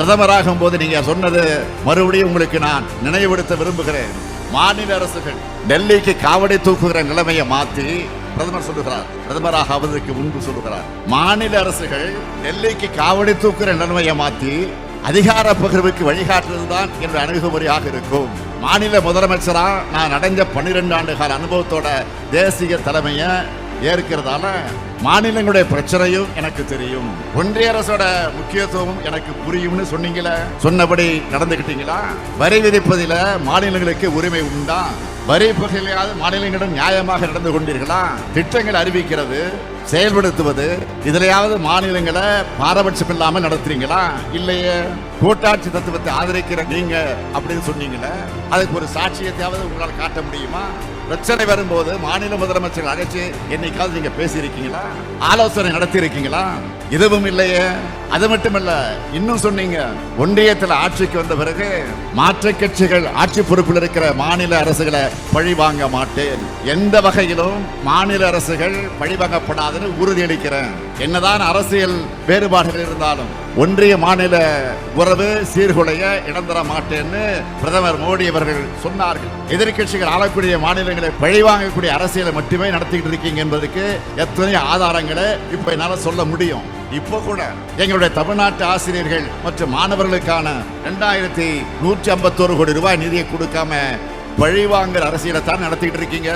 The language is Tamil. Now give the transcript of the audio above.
பிரதமராகும் போது நீங்க சொன்னது மறுபடியும் உங்களுக்கு நான் நினைவுபடுத்த விரும்புகிறேன். மாநில அரசுகள் டெல்லிக்கு காவடி தூக்குகிற நிலைமையை மாற்றி பிரதமர் சொல்லுகிறார், பிரதமராக ஆவதற்கு முன்பு சொல்லுகிறார், மாநில அரசுகள் டெல்லிக்கு காவடி தூக்குகிற நிலைமையை மாற்றி அதிகார பகிர்வுக்கு வழிகாட்டுவதுதான் என்ற அணுகுமுறையாக இருக்கும். மாநில முதலமைச்சரா நான் அடைஞ்ச 12 ஆண்டு கால அனுபவத்தோட தேசிய தலைமையை ஏற்கிறதால மாநிலங்களுடைய பிரச்சனையும் எனக்கு தெரியும், ஒன்றிய அரசோட முக்கியத்துவம் எனக்கு புரியும்னு சொன்னீங்களா? சொன்னபடி நடந்துகிட்டீங்களா? வரி விதிப்பதில் மாநிலங்களுக்கு உரிமை உண்டா? வரி பகிர்வையாவது மாநிலங்களிடம் நியாயமாக நடந்து கொண்டீர்களா? திட்டங்கள் அறிவிக்கிறது, செயல்படுத்துவது, இதுலையாவது மாநிலங்களை பாரபட்சம் இல்லாமல் நடத்துறீங்களா? இல்லையே. கூட்டாட்சி தத்துவத்தை ஆதரிக்கிற நீங்க அப்படின்னு சொன்னீங்களே, அதுக்கு ஒரு சாட்சியத்தையாவது உங்களால் காட்ட முடியுமா? பிரச்சனை வரும்போது மாநில முதலமைச்சர்கள் அழைச்சு என்னைக்காவது நீங்க பேசியிருக்கீங்களா? ஆலோசனை நடத்தி இருக்கீங்களா? இதுவும் இல்லையே. அது மட்டுமல்ல, இன்னும் சொன்னீங்க, ஒன்றியத்தில் ஆட்சிக்கு வந்த பிறகு மாற்றுக் கட்சிகள் ஆட்சி பொறுப்பில் இருக்கிற மாநில அரசுகளை பழி வாங்க மாட்டேன், எந்த வகையிலும் மாநில அரசுகள் பழிவாங்கப்படாதுன்னு உறுதியளிக்கிறேன். என்னதான் அரசியல் வேறுபாடுகள் இருந்தாலும் ஒன்றிய மாநில உறவு சீர்குலைய இடம் தர மாட்டேன்னு பிரதமர் மோடி அவர்கள் சொன்னார்கள். எதிர்கட்சிகள் ஆளக்கூடிய மாநிலங்களை பழிவாங்கக்கூடிய அரசியலை மட்டுமே நடத்திக்கிட்டு இருக்கீங்க என்பதற்கு எத்தனை ஆதாரங்களை இப்ப என்னால சொல்ல முடியும். இப்போ கூட எங்களுடைய தமிழ்நாட்டு ஆசிரியர்கள் மற்றும் மாணவர்களுக்கான 2151 கோடி ரூபாய் நிதியை கொடுக்காம பழிவாங்குற அரசியலை தான் நடத்திட்டு இருக்கீங்க.